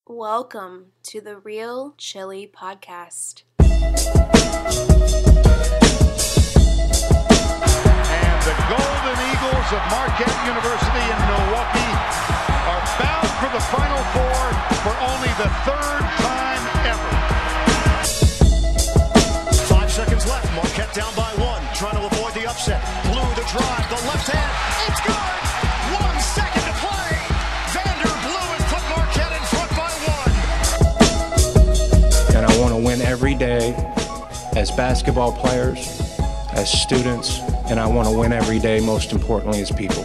Welcome to the Real Chili Podcast. And the Golden Eagles of Marquette University in Milwaukee are bound for the Final Four for only the third time ever. 5 seconds left. Marquette down by one, trying to avoid the upset. Blue the drive, the left hand. It's good. 1 second to play. Blue has put Marquette in front by one. And I want to win every day as basketball players, as students, and I want to win every day, most importantly, as people.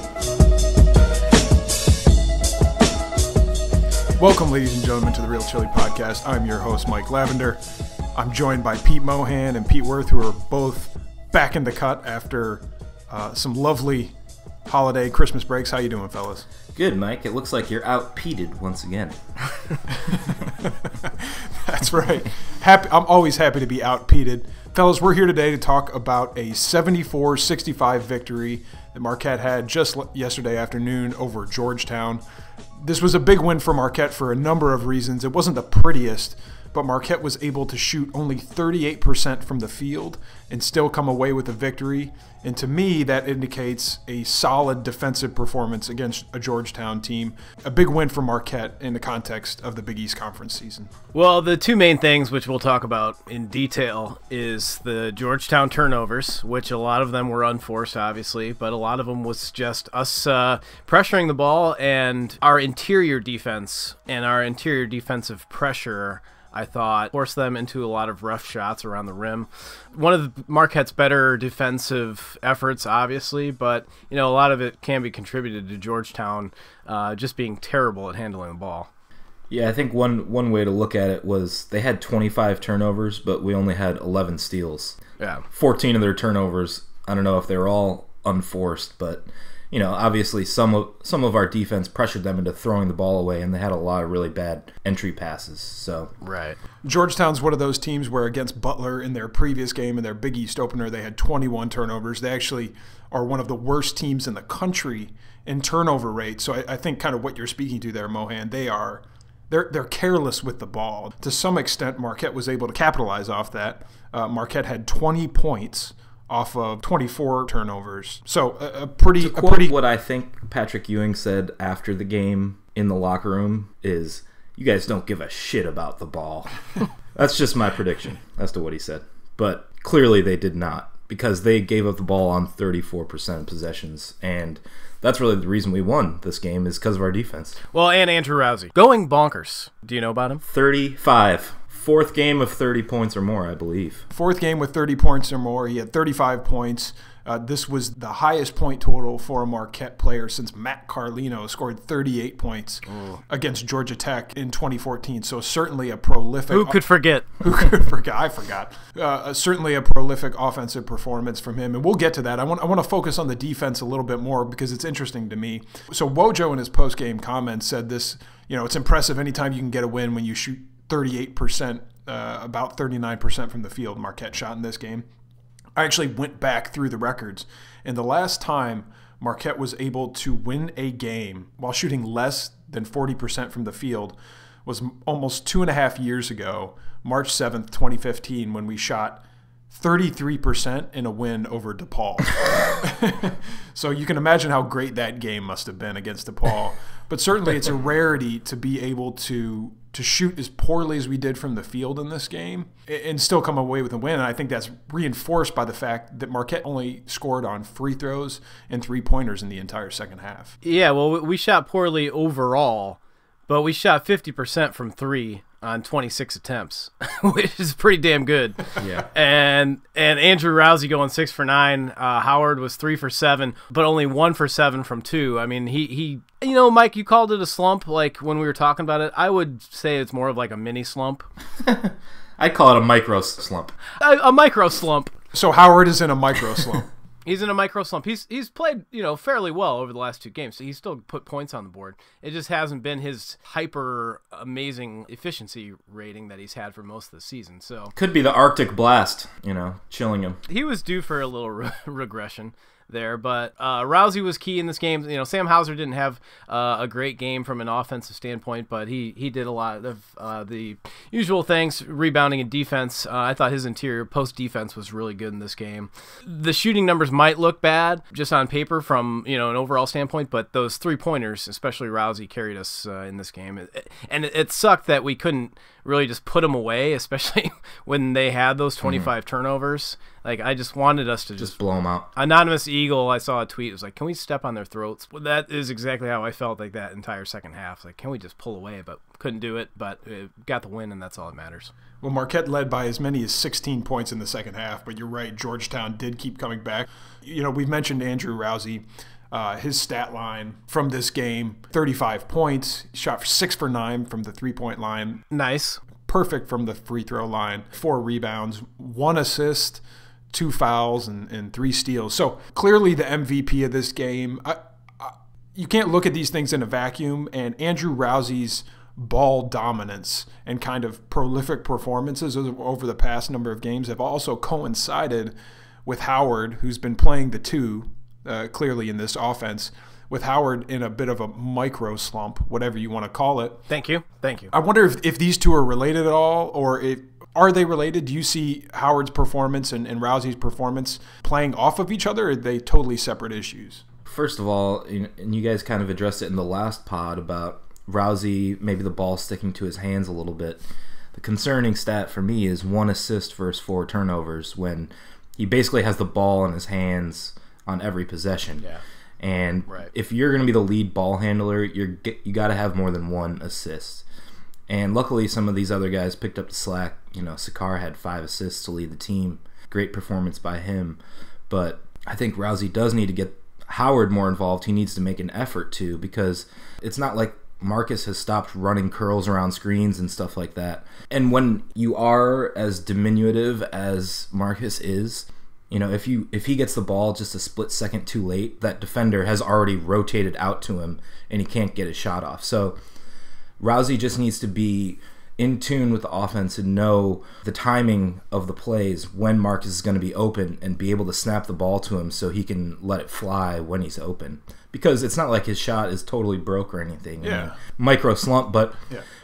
Welcome, ladies and gentlemen, to the Real Chili Podcast. I'm your host, Mike Lavender. I'm joined by Pete Mohan and Pete Worth, who are both back in the cut after some lovely holiday Christmas breaks. How you doing, fellas? Good, Mike. It looks like you're out-peated once again. That's right. I'm always happy to be out-peated. Fellas, we're here today to talk about a 74-65 victory that Marquette had just yesterday afternoon over Georgetown. This was a big win for Marquette for a number of reasons. It wasn't the prettiest, but Marquette was able to shoot only 38% from the field and still come away with a victory. And to me, that indicates a solid defensive performance against a Georgetown team. A big win for Marquette in the context of the Big East Conference season. Well, the two main things, which we'll talk about in detail, is the Georgetown turnovers, which a lot of them were unforced, obviously, but a lot of them was just us pressuring the ball, and our interior defense and our interior defensive pressure, I thought, forced them into a lot of rough shots around the rim. One of Marquette's better defensive efforts, obviously, but a lot of it can be contributed to Georgetown just being terrible at handling the ball. Yeah, I think one way to look at it was they had 25 turnovers, but we only had 11 steals. Yeah, 14 of their turnovers, I don't know if they were all unforced, but obviously some of our defense pressured them into throwing the ball away, and they had a lot of really bad entry passes. So right. Georgetown's one of those teams where against Butler in their previous game, in their Big East opener, they had 21 turnovers. They actually are one of the worst teams in the country in turnover rate. So I think kind of what you're speaking to there, Mohan, they're careless with the ball. To some extent, Marquette was able to capitalize off that. Marquette had 20 points off of 24 turnovers. So a pretty... What I think Patrick Ewing said after the game in the locker room is, you guys don't give a shit about the ball. That's just my prediction as to what he said. But clearly they did not, because they gave up the ball on 34% of possessions, and that's really the reason we won this game, is because of our defense. Well, and Andrew Rowsey. Going bonkers. Do you know about him? 35. Fourth game of 30 points or more, I believe. Fourth game with 30 points or more. He had 35 points. This was the highest point total for a Marquette player since Matt Carlino scored 38 points against Georgia Tech in 2014. So certainly a prolific... Who could forget? Who could forget? I forgot. Certainly a prolific offensive performance from him. And we'll get to that. I want to focus on the defense a little bit more because it's interesting to me. So Wojo in his post-game comments said this, it's impressive anytime you can get a win when you shoot 38%, about 39% from the field Marquette shot in this game. I actually went back through the records, and the last time Marquette was able to win a game while shooting less than 40% from the field was almost 2.5 years ago, March 7th, 2015, when we shot 33% in a win over DePaul. So you can imagine how great that game must have been against DePaul. But certainly it's a rarity to be able to shoot as poorly as we did from the field in this game and still come away with a win. And I think that's reinforced by the fact that Marquette only scored on free throws and three-pointers in the entire second half. Yeah, well, we shot poorly overall, but we shot 50% from three on 26 attempts, which is pretty damn good. Yeah. And Andrew Rowsey going 6 for 9. Howard was 3 for 7, but only 1 for 7 from 2. I mean, he Mike, you called it a slump, like when we were talking about it. I would say it's more of like a mini slump. I'd call it a micro slump. A micro slump. So Howard is in a micro slump. He's in a micro slump. He's played, fairly well over the last two games. So he's still put points on the board. It just hasn't been his hyper amazing efficiency rating that he's had for most of the season. So could be the Arctic blast, chilling him. He was due for a little regression. there. But Rowsey was key in this game. Sam Hauser didn't have a great game from an offensive standpoint, but he did a lot of the usual things, rebounding and defense. I thought his interior post defense was really good in this game. The shooting numbers might look bad just on paper from an overall standpoint, but those 3-pointers, especially Rowsey, carried us in this game. And it sucked that we couldn't really just put them away, especially when they had those 25 turnovers. Like, I just wanted us to just blow them out. Anonymous Eagle, I saw a tweet. It was like, can we step on their throats? Well, that is exactly how I felt like that entire second half. Like, can we just pull away? But couldn't do it. But got the win, and that's all that matters. Well, Marquette led by as many as 16 points in the second half, but you're right, Georgetown did keep coming back. We've mentioned Andrew Rowsey. His stat line from this game, 35 points, shot 6 for 9 from the 3-point line. Nice. Perfect from the free throw line, 4 rebounds, 1 assist, 2 fouls, and 3 steals. So clearly the MVP of this game. You can't look at these things in a vacuum, and Andrew Rowsey's ball dominance and kind of prolific performances over the past number of games have also coincided with Howard, who's been playing the 2 clearly in this offense, with Howard in a bit of a micro slump, whatever you want to call it. Thank you. I wonder if these two are related at all, or are they related? Do you see Howard's performance and Rowsey's performance playing off of each other, or are they totally separate issues? First of all, and you guys kind of addressed it in the last pod about Rowsey, maybe the ball sticking to his hands a little bit. The concerning stat for me is 1 assist versus 4 turnovers when he basically has the ball in his hands on every possession. Yeah. And if you're going to be the lead ball handler, you got to have more than 1 assist. And luckily, some of these other guys picked up the slack. Sakar had 5 assists to lead the team. Great performance by him. But I think Rowsey does need to get Howard more involved. He needs to make an effort to, because it's not like Marcus has stopped running curls around screens and stuff like that. And when you are as diminutive as Marcus is, if he gets the ball just a split second too late, that defender has already rotated out to him and he can't get his shot off. So Rowsey just needs to be in tune with the offense and know the timing of the plays when Marcus is going to be open and be able to snap the ball to him so he can let it fly when he's open. Because it's not like his shot is totally broke or anything. Yeah. Micro slump, but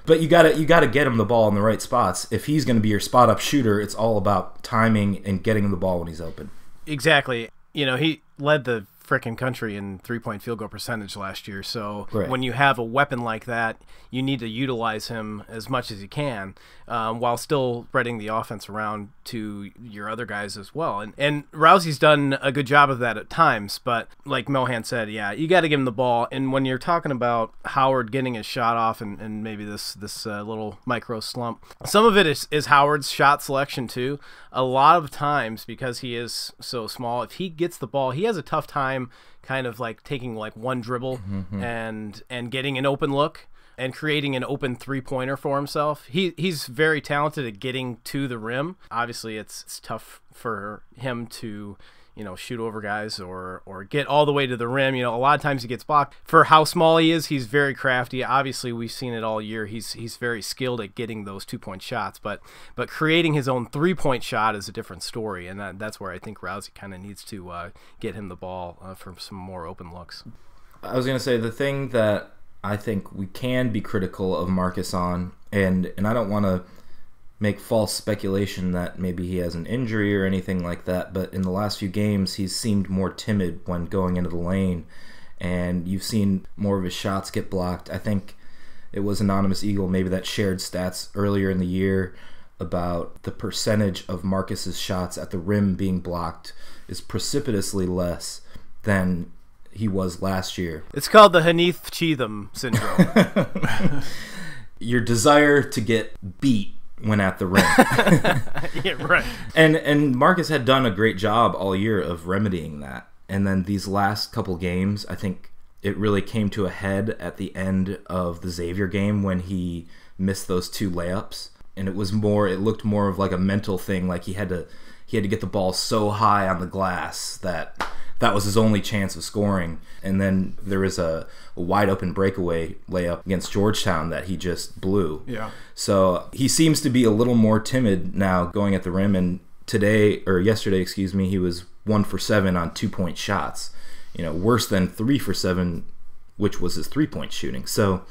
you gotta get him the ball in the right spots. If he's going to be your spot up shooter, it's all about timing and getting him the ball when he's open. Exactly. He led the frickin' country in 3-point field goal percentage last year. So when you have a weapon like that, you need to utilize him as much as you can, while still spreading the offense around to your other guys as well. And Rowsey's done a good job of that at times, but like Mohan said, you got to give him the ball. And when you're talking about Howard getting his shot off and maybe this little micro slump, some of it is Howard's shot selection too. A lot of times, because he is so small, if he gets the ball, he has a tough time kind of like taking like one dribble and getting an open look and creating an open 3-pointer for himself. He's very talented at getting to the rim. Obviously, it's tough for him to shoot over guys or get all the way to the rim. A lot of times he gets blocked. For how small he is, he's very crafty. Obviously, we've seen it all year. He's very skilled at getting those 2-point shots, but creating his own 3-point shot is a different story, and that's where I think Rowsey kind of needs to get him the ball for some more open looks. I was going to say the thing that I think we can be critical of Marcus on, and I don't want to make false speculation that maybe he has an injury or anything like that, but in the last few games he's seemed more timid when going into the lane, and you've seen more of his shots get blocked. I think it was Anonymous Eagle maybe that shared stats earlier in the year about the percentage of Marcus's shots at the rim being blocked is precipitously less than he was last year. It's called the Hanith Cheatham syndrome. Your desire to get beat when at the rim. Yeah, right. And Marcus had done a great job all year of remedying that. And then these last couple games, I think it really came to a head at the end of the Xavier game when he missed those 2 layups. And it looked more of like a mental thing, like he had to get the ball so high on the glass that was his only chance of scoring. And then there was a wide open breakaway layup against Georgetown that he just blew. Yeah. So he seems to be a little more timid now going at the rim. And yesterday, he was 1 for 7 on 2-point shots. Worse than 3 for 7, which was his 3-point shooting. So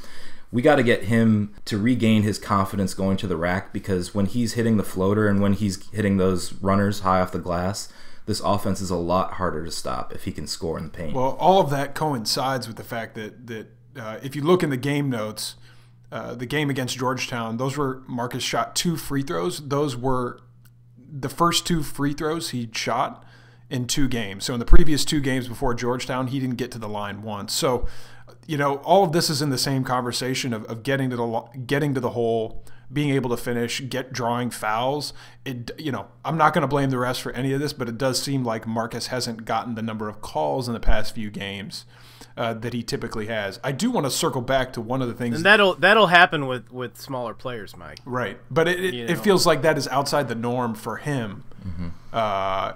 we got to get him to regain his confidence going to the rack, because when he's hitting the floater and when he's hitting those runners high off the glass, this offense is a lot harder to stop if he can score in the paint. Well, all of that coincides with the fact that if you look in the game notes, the game against Georgetown, Marcus shot 2 free throws. Those were the first 2 free throws he shot in 2 games. So in the previous 2 games before Georgetown, he didn't get to the line once. So, all of this is in the same conversation of getting to the hole, being able to finish, drawing fouls. I'm not going to blame the refs for any of this, but it does seem like Marcus hasn't gotten the number of calls in the past few games that he typically has. I do want to circle back to one of the things, and that'll happen with smaller players, Mike. Right, but it feels like that is outside the norm for him.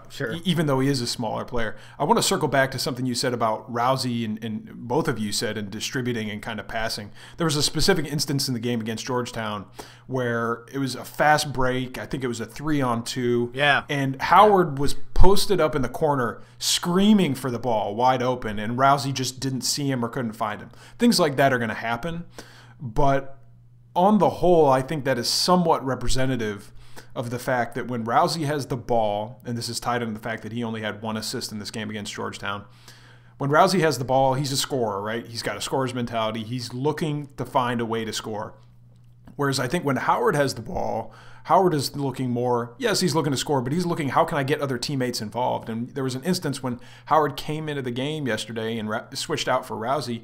Sure. Even though he is a smaller player. I want to circle back to something you said about Rowsey, and both of you said, in distributing and kind of passing. There was a specific instance in the game against Georgetown where it was a fast break. I think it was a 3-on-2. Yeah. And Howard was posted up in the corner screaming for the ball wide open, and Rowsey just didn't see him or couldn't find him. Things like that are going to happen. But on the whole, I think that is somewhat representative of the fact that when Rowsey has the ball, and this is tied into the fact that he only had 1 assist in this game against Georgetown, when Rowsey has the ball, he's a scorer, right? He's got a scorer's mentality. He's looking to find a way to score. Whereas I think when Howard has the ball, Howard is looking more, yes, he's looking to score, but he's looking, how can I get other teammates involved? And there was an instance when Howard came into the game yesterday and switched out for Rowsey.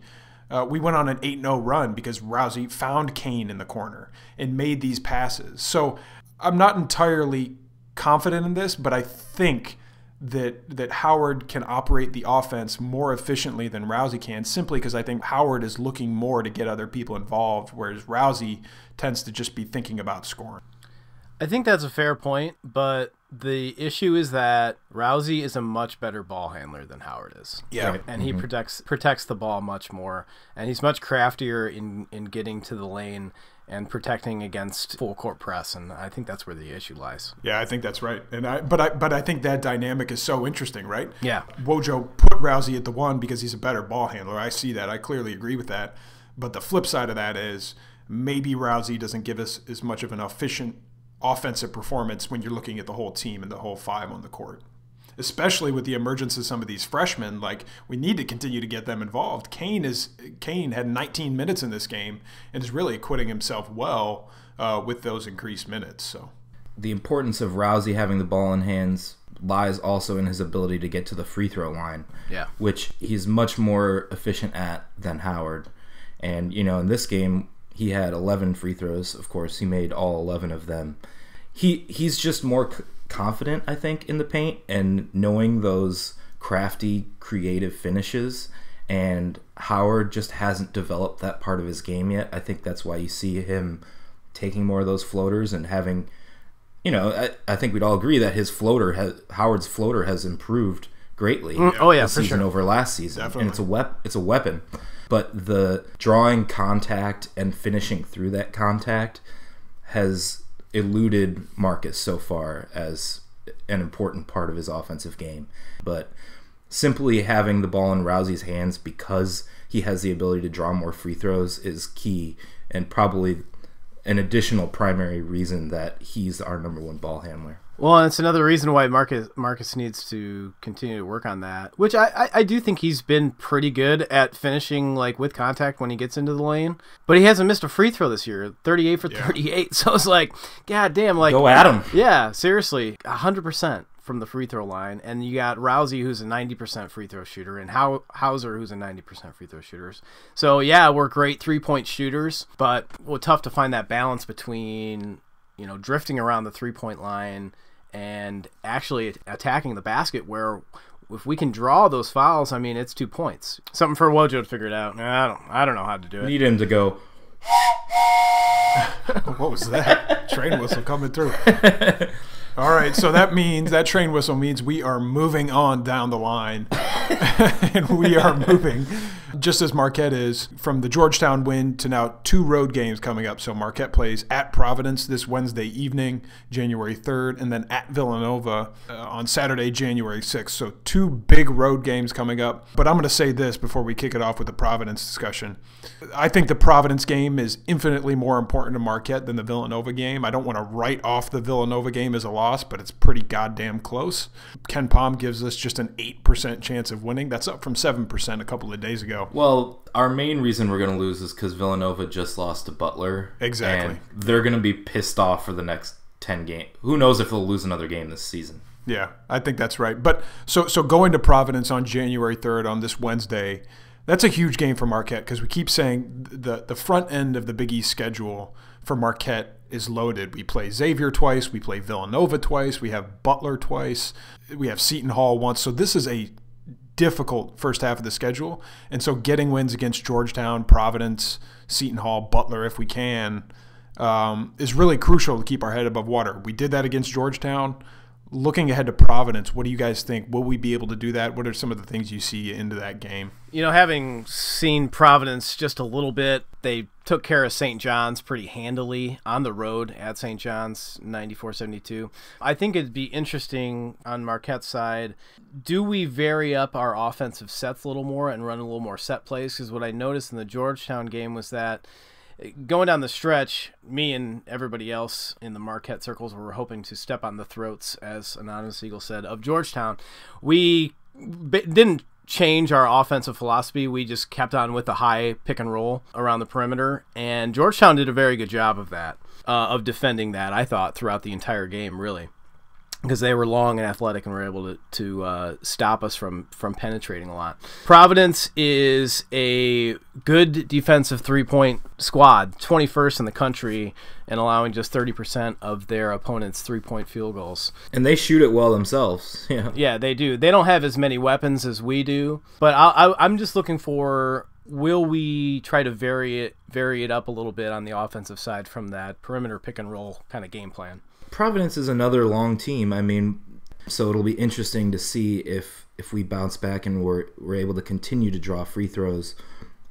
We went on an 8-0 run because Rowsey found Kane in the corner and made these passes. So I'm not entirely confident in this, but I think that Howard can operate the offense more efficiently than Rowsey can, simply because I think Howard is looking more to get other people involved, whereas Rowsey tends to just be thinking about scoring. I think that's a fair point, but the issue is that Rowsey is a much better ball handler than Howard is. Yeah. Right? And he protects the ball much more, and he's much craftier in getting to the lane and protecting against full court press, and I think that's where the issue lies. Yeah, I think that's right. But I think that dynamic is so interesting, right? Yeah. Wojo put Rowsey at the 1 because he's a better ball handler. I see that. I clearly agree with that. But the flip side of that is maybe Rowsey doesn't give us as much of an efficient offensive performance when you're looking at the whole team and the whole 5 on the court. Especially with the emergence of some of these freshmen, we need to continue to get them involved. Kane had 19 minutes in this game and is really acquitting himself well with those increased minutes. So the importance of Rowsey having the ball in hands lies also in his ability to get to the free throw line, which he's much more efficient at than Howard. And in this game he had 11 free throws. Of course, he made all 11 of them. He's just more confident, I think, in the paint and knowing those crafty, creative finishes, and Howard just hasn't developed that part of his game yet. I think that's why you see him taking more of those floaters and having, I think we'd all agree that Howard's floater has improved greatly this season over last season. Definitely. And it's a weapon. But the drawing contact and finishing through that contact has eluded Marcus so far as an important part of his offensive game. But simply having the ball in Rowsey's hands because he has the ability to draw more free throws is key, and probably an additional primary reason that he's our number 1 ball handler. Well, it's another reason why Marcus needs to continue to work on that, which I do think he's been pretty good at finishing with contact when he gets into the lane. But he hasn't missed a free throw this year, 38 for 38. So it's god damn, go at him. Yeah, seriously, 100% from the free throw line. And you got Rowsey, who's a 90% free throw shooter, and Hauser, who's a 90% free throw shooter. So yeah, we're great 3-point shooters, but tough to find that balance between drifting around the 3-point line and actually attacking the basket, where if we can draw those fouls, it's 2 points. Something for Wojo to figure it out. I don't know how to do it. Need him to go. What was that? Train whistle coming through. All right, so that train whistle means we are moving on down the line. And we are moving just as Marquette is, from the Georgetown win to now 2 road games coming up. So Marquette plays at Providence this Wednesday evening, January 3rd, and then at Villanova on Saturday, January 6th. So 2 big road games coming up. But I'm going to say this before we kick it off with the Providence discussion. I think the Providence game is infinitely more important to Marquette than the Villanova game. I don't want to write off the Villanova game as a loss, but it's pretty goddamn close. Ken Pom gives us just an 8% chance of winning. That's up from 7% a couple of days ago. Well, our main reason we're going to lose is because Villanova just lost to Butler. Exactly. And they're going to be pissed off for the next 10 games. Who knows if they'll lose another game this season. Yeah, I think that's right. But so going to Providence on January 3rd on this Wednesday, that's a huge game for Marquette because we keep saying the front end of the Big East schedule for Marquette is loaded. We play Xavier twice. We play Villanova twice. We have Butler twice. We have Seton Hall once. So this is a difficult first half of the schedule. And so getting wins against Georgetown, Providence, Seton Hall, Butler, if we can, is really crucial to keep our head above water. We did that against Georgetown. Looking ahead to Providence, what do you guys think? Will we be able to do that? What are some of the things you see into that game? You know, having seen Providence just a little bit, they took care of St. John's pretty handily on the road at St. John's, 94-72. I think it'd be interesting on Marquette's side. Do we vary up our offensive sets a little more and run a little more set plays? Because what I noticed in the Georgetown game was that going down the stretch, me and everybody else in the Marquette circles were hoping to step on the throats, as Anonymous Eagle said, of Georgetown. We didn't change our offensive philosophy. We just kept on with the high pick and roll around the perimeter, and Georgetown did a very good job of that, of defending that, I thought, throughout the entire game, really, because they were long and athletic and were able to stop us from penetrating a lot. Providence is a good defensive three-point squad, 21st in the country, and allowing just 30% of their opponents' three-point field goals. And they shoot it well themselves. Yeah, they do. They don't have as many weapons as we do, but I'm just looking for, will we try to vary it up a little bit on the offensive side from that perimeter pick-and-roll kind of game plan? Providence is another long team. I mean, so it'll be interesting to see if we bounce back and we're able to continue to draw free throws.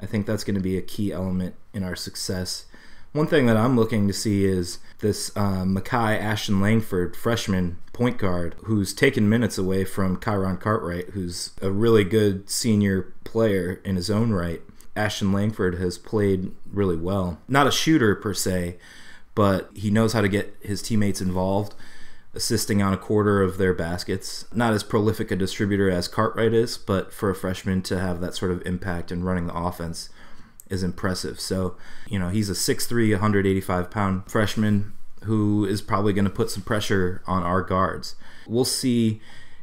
I think that's going to be a key element in our success. One thing that I'm looking to see is this Mekhi Ashton Langford, freshman point guard, who's taken minutes away from Kyron Cartwright, who's a really good senior player in his own right. Ashton Langford has played really well. Not a shooter per se, but he knows how to get his teammates involved, assisting on a quarter of their baskets. Not as prolific a distributor as Cartwright is, but for a freshman to have that sort of impact in running the offense is impressive. So, he's a 6'3", 185-pound freshman who is probably going to put some pressure on our guards. We'll see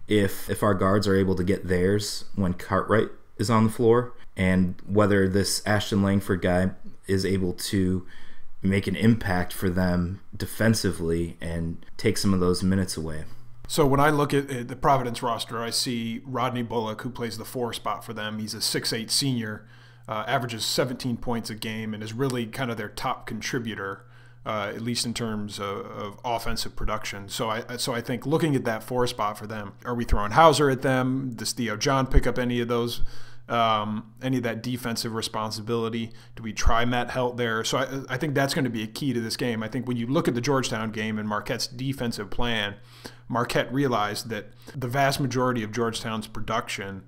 if our guards are able to get theirs when Cartwright is on the floor, and whether this Ashton Langford guy is able to make an impact for them defensively and take some of those minutes away. So when I look at the Providence roster, I see Rodney Bullock, who plays the 4 spot for them. He's a 6'8" senior, averages 17 points a game, and is really kind of their top contributor, at least in terms of offensive production. So I think looking at that 4 spot for them, are we throwing Hauser at them? Does Theo John pick up any of those? Any of that defensive responsibility? Do we try Matt Helt there? So I think that's going to be a key to this game. I think when you look at the Georgetown game and Marquette's defensive plan, Marquette realized that the vast majority of Georgetown's production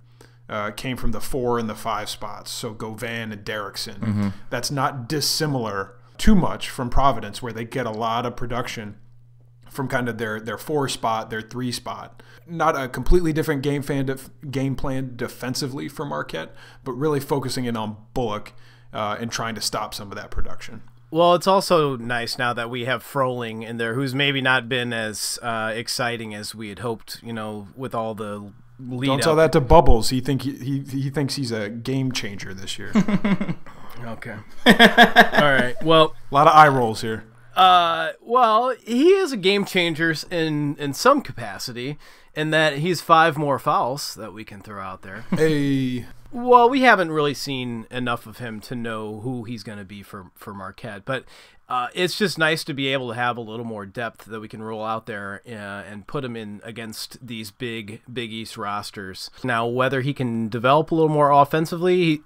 came from the 4 and the 5 spots. So Govan and Derrickson. Mm-hmm. That's not dissimilar too much from Providence, where they get a lot of production from kind of their 4 spot, their 3 spot. Not a completely different game plan defensively for Marquette, but really focusing in on Bullock and trying to stop some of that production. Well, it's also nice now that we have Froling in there, who's maybe not been as exciting as we had hoped, with all the lead Don't up. tell that to Bubbles. He thinks he's a game changer this year. Okay. All right. Well, a lot of eye rolls here. Well, he is a game changer in some capacity, in that he's 5 more fouls that we can throw out there. Hey. Well, we haven't really seen enough of him to know who he's going to be for Marquette, but it's just nice to be able to have a little more depth that we can roll out there and put him in against these Big East rosters. Now, whether he can develop a little more offensively,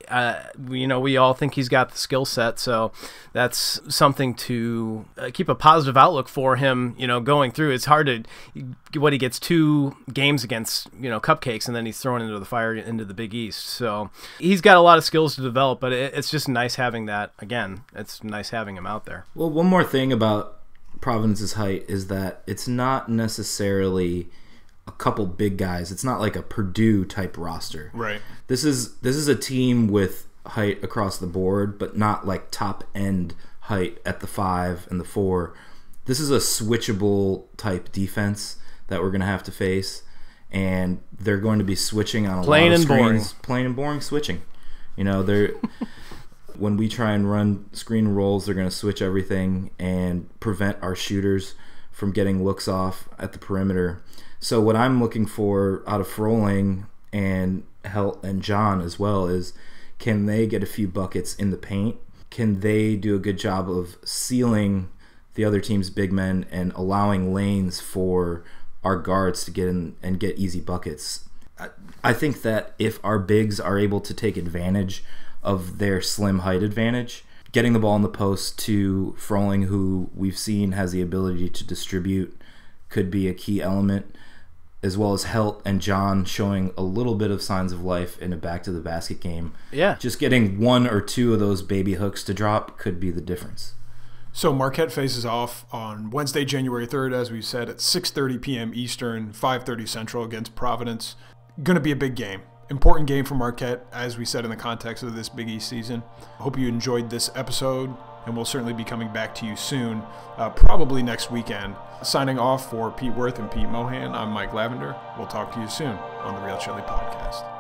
we all think he's got the skill set, so that's something to keep a positive outlook for him. Going through, it's hard to he gets 2 games against cupcakes, and then he's thrown into the fire into the Big East. So he's got a lot of skills to develop, but it's just nice having that. Again, it's nice having him out there. Well, one more thing about Providence's height is that it's not necessarily a couple big guys. It's not like a Purdue type roster. Right. This is a team with height across the board, but not like top end height at the 5 and the 4. This is a switchable type defense that we're going to have to face, and they're going to be switching on a lot of screens. Plain and boring switching. They're when we try and run screen rolls, they're going to switch everything and prevent our shooters from getting looks off at the perimeter. So what I'm looking for out of Froling and Helt and John as well is, can they get a few buckets in the paint? Can they do a good job of sealing the other team's big men and allowing lanes for our guards to get in and get easy buckets? I think that if our bigs are able to take advantage of their slim height advantage, getting the ball in the post to Froling, who we've seen has the ability to distribute, could be a key element, as well as Helt and John showing a little bit of signs of life in a back-to-the-basket game. Yeah. Just getting 1 or 2 of those baby hooks to drop could be the difference. So Marquette faces off on Wednesday, January 3rd, as we said, at 6:30 p.m. Eastern, 5:30 Central against Providence. Going to be a big game. Important game for Marquette, as we said, in the context of this Big East season. I hope you enjoyed this episode, and we'll certainly be coming back to you soon, probably next weekend. Signing off for Pete Worth and Pete Mohan, I'm Mike Lavender. We'll talk to you soon on the Real Chili Podcast.